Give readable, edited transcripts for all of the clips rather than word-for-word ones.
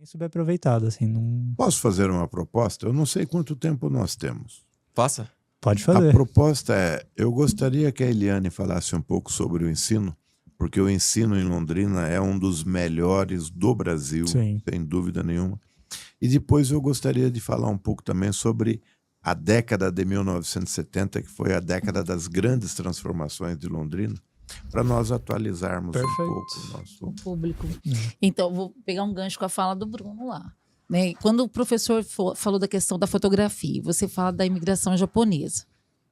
subaproveitado, assim, não... Posso fazer uma proposta? Eu não sei quanto tempo nós temos. Faça. Pode fazer. A proposta é, eu gostaria que a Eliane falasse um pouco sobre o ensino, porque o ensino em Londrina é um dos melhores do Brasil, Sim. sem dúvida nenhuma. E depois eu gostaria de falar um pouco também sobre a década de 1970, que foi a década das grandes transformações de Londrina, para nós atualizarmos Perfeito. um pouco o nosso... O público. Então, vou pegar um gancho com a fala do Bruno lá. Né? Quando o professor falou da questão da fotografia, você fala da imigração japonesa.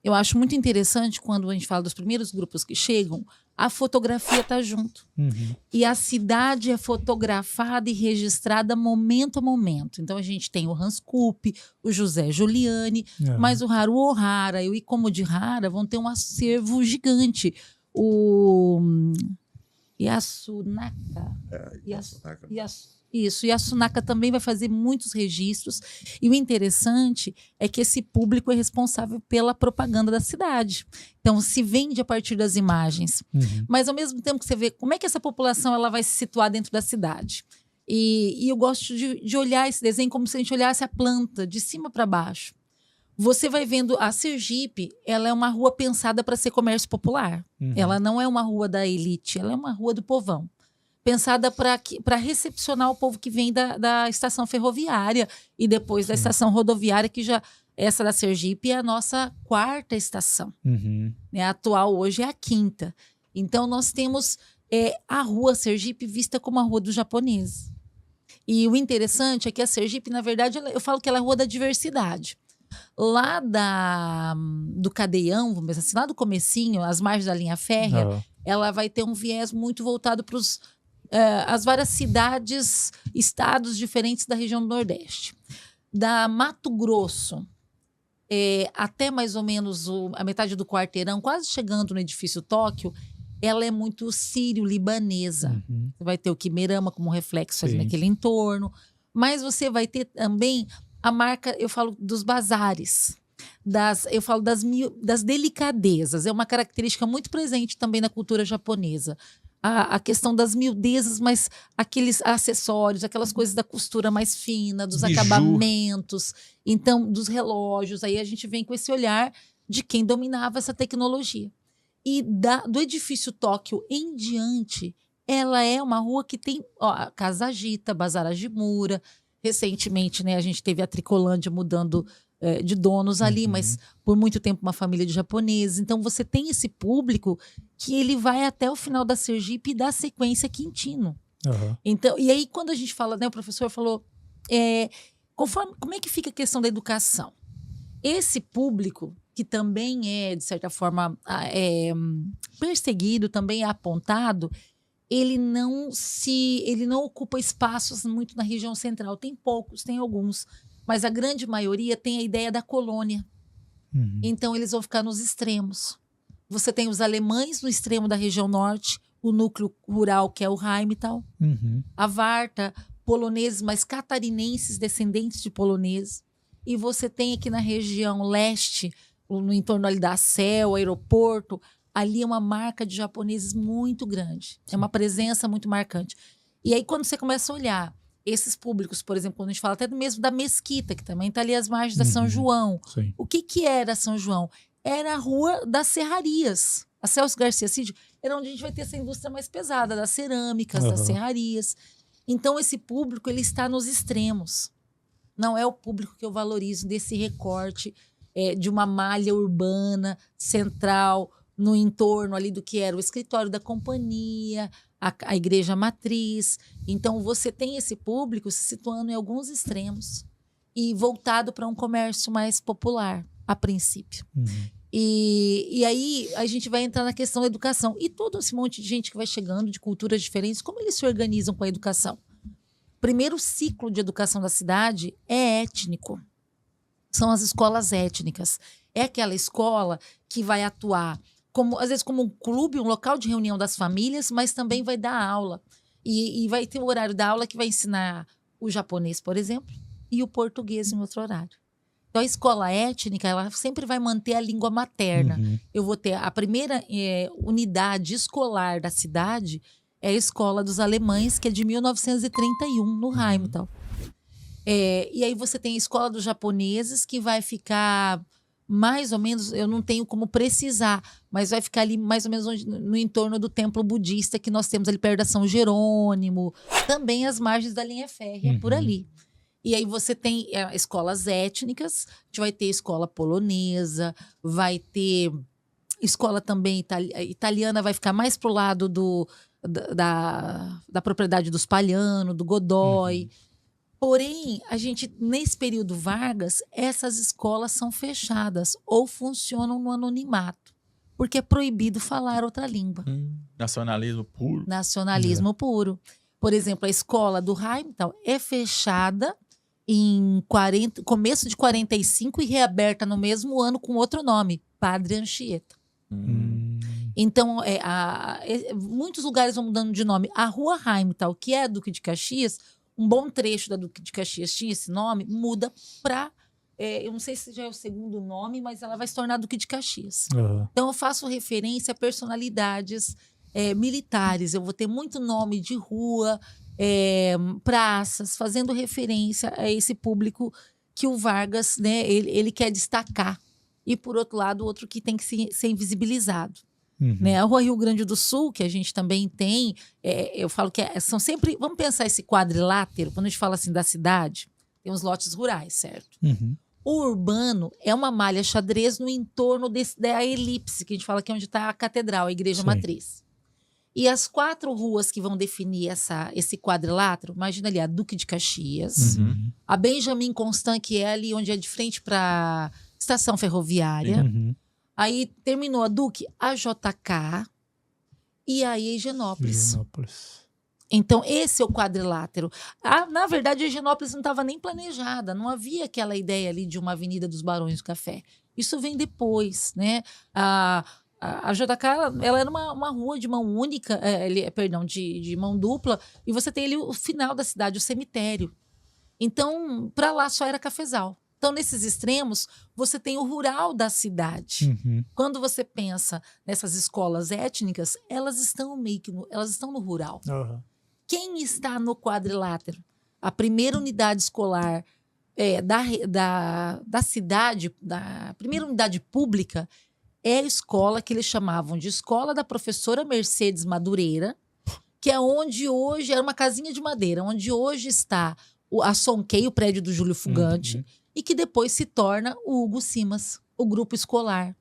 Eu acho muito interessante quando a gente fala dos primeiros grupos que chegam, a fotografia está junto. E a cidade é fotografada e registrada momento a momento. Então, a gente tem o Hans Kupp, o José Giuliani, mas o Haruo Ohara e o Ikomo de Hara vão ter um acervo gigante. O Yasunaka. Isso, Yasunaka também vai fazer muitos registros. E o interessante é que esse público é responsável pela propaganda da cidade. Então, se vende a partir das imagens. Mas, ao mesmo tempo que você vê como é que essa população ela vai se situar dentro da cidade. E eu gosto de olhar esse desenho como se a gente olhasse a planta de cima para baixo. Você vai vendo a Sergipe, ela é uma rua pensada para ser comércio popular. Ela não é uma rua da elite, ela é uma rua do povão. Pensada para recepcionar o povo que vem da estação ferroviária e depois da estação rodoviária, que já essa da Sergipe é a nossa 4ª estação. Né? A atual hoje é a 5ª. Então, nós temos a rua Sergipe vista como a rua dos japoneses. E o interessante é que a Sergipe, na verdade, eu falo que ela é a rua da diversidade. Lá do Cadeião, vamos dizer assim, lá do comecinho, as margens da linha férrea, ela vai ter um viés muito voltado para as várias cidades, estados diferentes da região do Nordeste. Da Mato Grosso até mais ou menos a metade do quarteirão, quase chegando no edifício Tóquio, ela é muito sírio-libanesa. Você vai ter o Quimerama como reflexo ali naquele entorno, mas você vai ter também a marca, eu falo dos bazares, eu falo das delicadezas. É uma característica muito presente também na cultura japonesa. A questão das miudezas, mas aqueles acessórios, aquelas coisas da costura mais fina, dos acabamentos, então, dos relógios. Aí a gente vem com esse olhar de quem dominava essa tecnologia. E do edifício Tóquio em diante, ela é uma rua que tem Casa Agita, Bazar Ajimura. Recentemente, né, a gente teve a Tricolândia mudando de donos ali, mas por muito tempo uma família de japoneses. Então você tem esse público que ele vai até o final da Sergipe e dá sequência Quintino. Então, e aí quando a gente fala, né, o professor falou, como é que fica a questão da educação? Esse público, que também é, de certa forma, perseguido, também é apontado, ele não ocupa espaços muito na região central. Tem poucos, tem alguns, mas a grande maioria tem a ideia da colônia. Então, eles vão ficar nos extremos. Você tem os alemães no extremo da região norte, o núcleo rural, que é o Heimtal, a Varta, poloneses, mas catarinenses, descendentes de poloneses. E você tem aqui na região leste, no entorno ali da Cel, aeroporto, ali é uma marca de japoneses muito grande. É uma presença muito marcante. E aí, quando você começa a olhar esses públicos, por exemplo, quando a gente fala até mesmo da Mesquita, que também está ali às margens da São João. O que era São João? Era a rua das serrarias. A Celso Garcia Cid era onde a gente vai ter essa indústria mais pesada, das cerâmicas, das serrarias. Então, esse público, ele está nos extremos. Não é o público que eu valorizo desse recorte de uma malha urbana, central, no entorno ali do que era o escritório da companhia, a igreja matriz. Então, você tem esse público se situando em alguns extremos e voltado para um comércio mais popular, a princípio. E aí, a gente vai entrar na questão da educação. E todo esse monte de gente que vai chegando, de culturas diferentes, como eles se organizam com a educação? O primeiro ciclo de educação da cidade é étnico. São as escolas étnicas. É aquela escola que vai atuar às vezes como um clube, um local de reunião das famílias, mas também vai dar aula. E vai ter o horário da aula que vai ensinar o japonês, por exemplo, e o português em outro horário. Então, a escola étnica, ela sempre vai manter a língua materna. Eu vou ter a primeira unidade escolar da cidade, é a Escola dos Alemães, que é de 1931, no Heimtal. E aí você tem a escola dos japoneses, que vai ficar mais ou menos, eu não tenho como precisar, mas vai ficar ali mais ou menos no entorno do templo budista que nós temos ali perto da São Jerônimo, também as margens da linha férrea, por ali. E aí você tem escolas étnicas, a gente vai ter escola polonesa, vai ter escola também italiana, vai ficar mais pro lado da propriedade dos Palhano, do Godoy. Porém, a gente, nesse período Vargas, essas escolas são fechadas ou funcionam no anonimato, porque é proibido falar outra língua. Nacionalismo puro. Nacionalismo puro. Por exemplo, a escola do Heimtal é fechada em começo de 45 e reaberta no mesmo ano com outro nome, Padre Anchieta. Então, muitos lugares vão mudando de nome. A Rua Heimtal, que é Duque de Caxias, um bom trecho da Duque de Caxias tinha esse nome, muda para... eu não sei se já é o segundo nome, mas ela vai se tornar Duque de Caxias. Então, eu faço referência a personalidades militares. Eu vou ter muito nome de rua, praças, fazendo referência a esse público que o Vargas, né, ele quer destacar. E, por outro lado, o outro que tem que ser invisibilizado. Né? A Rua Rio Grande do Sul, que a gente também tem, eu falo que são sempre... Vamos pensar esse quadrilátero, quando a gente fala assim da cidade, tem os lotes rurais, certo? O urbano é uma malha xadrez no entorno da elipse, que a gente fala que é onde está a catedral, a igreja matriz. E as 4 ruas que vão definir esse quadrilátero, imagina ali a Duque de Caxias, a Benjamin Constant, que é ali onde é de frente para a estação ferroviária. Aí terminou a Duque, a JK e aí a Higienópolis. Então, esse é o quadrilátero. Na verdade, a Higienópolis não estava nem planejada, não havia aquela ideia ali de uma Avenida dos Barões do Café. Isso vem depois, né? A JK, ela era uma rua de mão única, de mão dupla, e você tem ali o final da cidade, o cemitério. Então, para lá só era cafezal. Então, nesses extremos, você tem o rural da cidade. Quando você pensa nessas escolas étnicas, elas estão no rural. Quem está no quadrilátero? A primeira unidade escolar da cidade, da primeira unidade pública, é a escola que eles chamavam de Escola da Professora Mercedes Madureira, que é onde hoje era uma casinha de madeira, onde hoje está a Sonquei, o prédio do Júlio Fugante, e que depois se torna o Hugo Simas, o grupo escolar.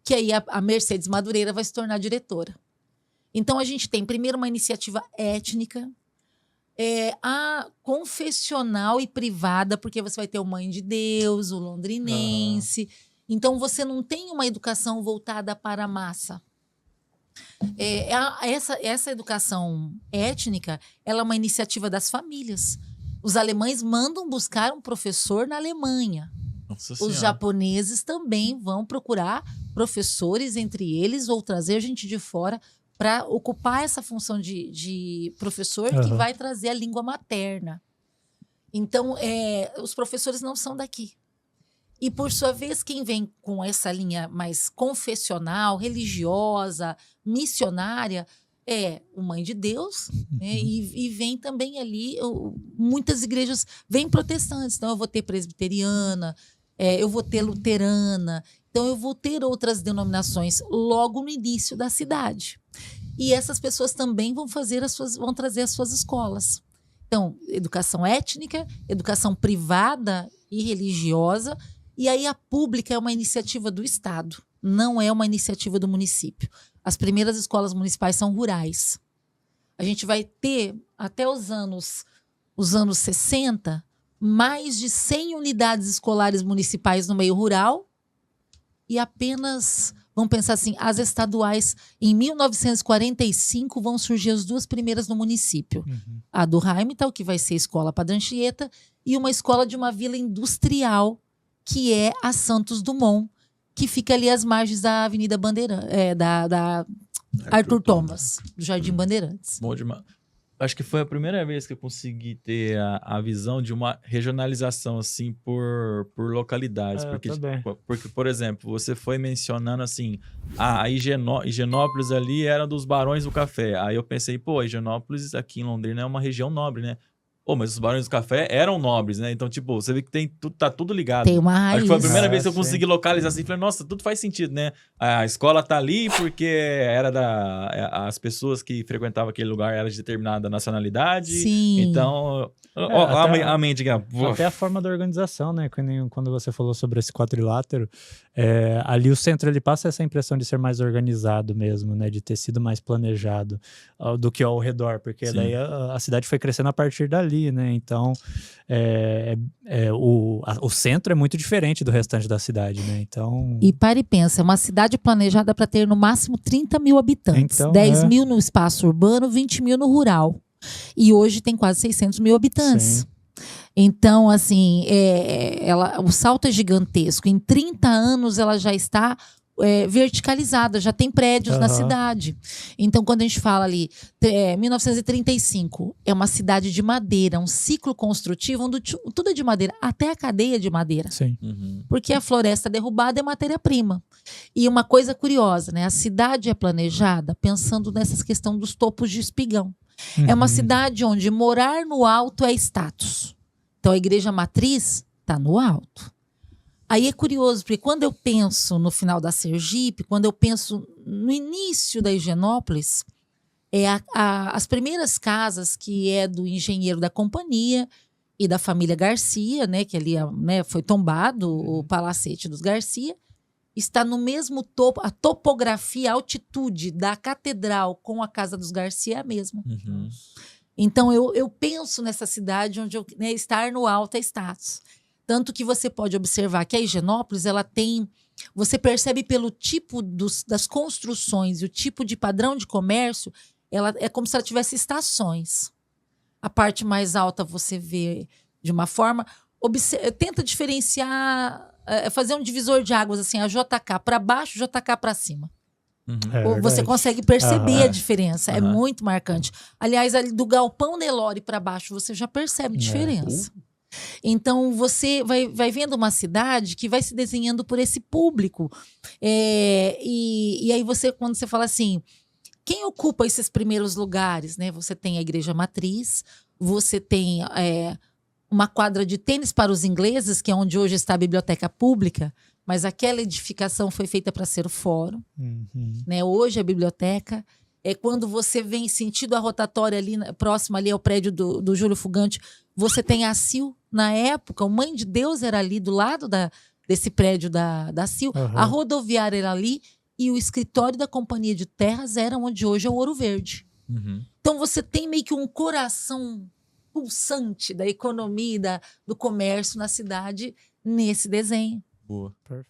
Que aí a Mercedes Madureira vai se tornar diretora. Então, a gente tem, primeiro, uma iniciativa étnica, a confessional e privada, porque você vai ter o Mãe de Deus, o londrinense. Então, você não tem uma educação voltada para a massa. Essa educação étnica, ela é uma iniciativa das famílias. Os alemães mandam buscar um professor na Alemanha. Os japoneses também vão procurar professores entre eles ou trazer gente de fora para ocupar essa função de professor que vai trazer a língua materna. Então, os professores não são daqui. E, por sua vez, quem vem com essa linha mais confessional, religiosa, missionária, é o Mãe de Deus, né? E vem também ali, muitas igrejas vêm protestantes. Então, eu vou ter presbiteriana, eu vou ter luterana, então eu vou ter outras denominações logo no início da cidade. E essas pessoas também vão trazer as suas escolas. Então, educação étnica, educação privada e religiosa, e aí a pública é uma iniciativa do Estado, não é uma iniciativa do município. As primeiras escolas municipais são rurais. A gente vai ter, até os anos 60, mais de 100 unidades escolares municipais no meio rural e apenas, vamos pensar assim, as estaduais, em 1945, vão surgir as 2 primeiras no município. A do Heimtal, que vai ser a Escola Padre Anchieta, e uma escola de uma vila industrial, que é a Santos Dumont, que fica ali às margens da Avenida Bandeirantes, da Arthur Thomas, do Jardim Bandeirantes. Bom demais. Acho que foi a primeira vez que eu consegui ter a visão de uma regionalização assim por localidades. Porque, por exemplo, você foi mencionando assim, a Higienópolis ali era dos Barões do Café. Aí eu pensei, a Higienópolis aqui em Londrina é uma região nobre, né? mas os barões do café eram nobres, né? Então, tipo, você vê que tá tudo ligado. Tem uma raiz. Acho que foi a primeira vez que eu consegui localizar assim. Falei, nossa, tudo faz sentido, né? A escola tá ali porque as pessoas que frequentavam aquele lugar eram de determinada nacionalidade. Sim. Então, a mente aqui. Até a forma da organização, né? Quando você falou sobre esse quadrilátero, ali o centro ele passa essa impressão de ser mais organizado mesmo, né? De ter sido mais planejado do que ao redor, porque Sim. daí a cidade foi crescendo a partir dali, né? Então, o centro é muito diferente do restante da cidade, né? Então... E para e pensa, é uma cidade planejada para ter no máximo 30 mil habitantes. Então, 10 mil no espaço urbano, 20 mil no rural. E hoje tem quase 600 mil habitantes. Sim. Então, assim, o salto é gigantesco. Em 30 anos ela já está verticalizada, já tem prédios na cidade. Então, quando a gente fala ali, 1935, é uma cidade de madeira, um ciclo construtivo onde tudo é de madeira, até a cadeia é de madeira. Sim. Porque a floresta derrubada é matéria-prima. E uma coisa curiosa, né? A cidade é planejada pensando nessas questões dos topos de espigão. É uma cidade onde morar no alto é status. Então, a igreja matriz está no alto. Aí é curioso, porque quando eu penso no final da Sergipe, quando eu penso no início da Higienópolis, as primeiras casas que é do engenheiro da companhia e da família Garcia, né, que ali foi tombado o palacete dos Garcia, está no mesmo topo, a topografia, a altitude da catedral com a casa dos Garcia é a mesma. Então eu penso nessa cidade onde estar no alto é status. Tanto que você pode observar que a Higienópolis, ela tem... Você percebe pelo tipo das construções e o tipo de padrão de comércio, ela é como se ela tivesse estações. A parte mais alta você vê de uma forma... Tenta diferenciar, fazer um divisor de águas, assim, a JK para baixo, JK para cima. Ou você consegue perceber a diferença. É muito marcante. Aliás, ali do Galpão Nelore para baixo, você já percebe diferença. Então, você vai vendo uma cidade que vai se desenhando por esse público. E aí, quando você fala assim, quem ocupa esses primeiros lugares? Né? Você tem a igreja matriz, você tem uma quadra de tênis para os ingleses, que é onde hoje está a biblioteca pública, mas aquela edificação foi feita para ser o fórum. Né? Hoje a biblioteca... Quando você vem sentido a rotatória ali, próximo ali ao prédio do Júlio Fugante, você tem a CIL. Na época, o Mãe de Deus era ali do lado desse prédio da CIL. A rodoviária era ali e o escritório da Companhia de Terras era onde hoje é o Ouro Verde. Então você tem meio que um coração pulsante da economia e do comércio na cidade nesse desenho. Boa. Perfeito.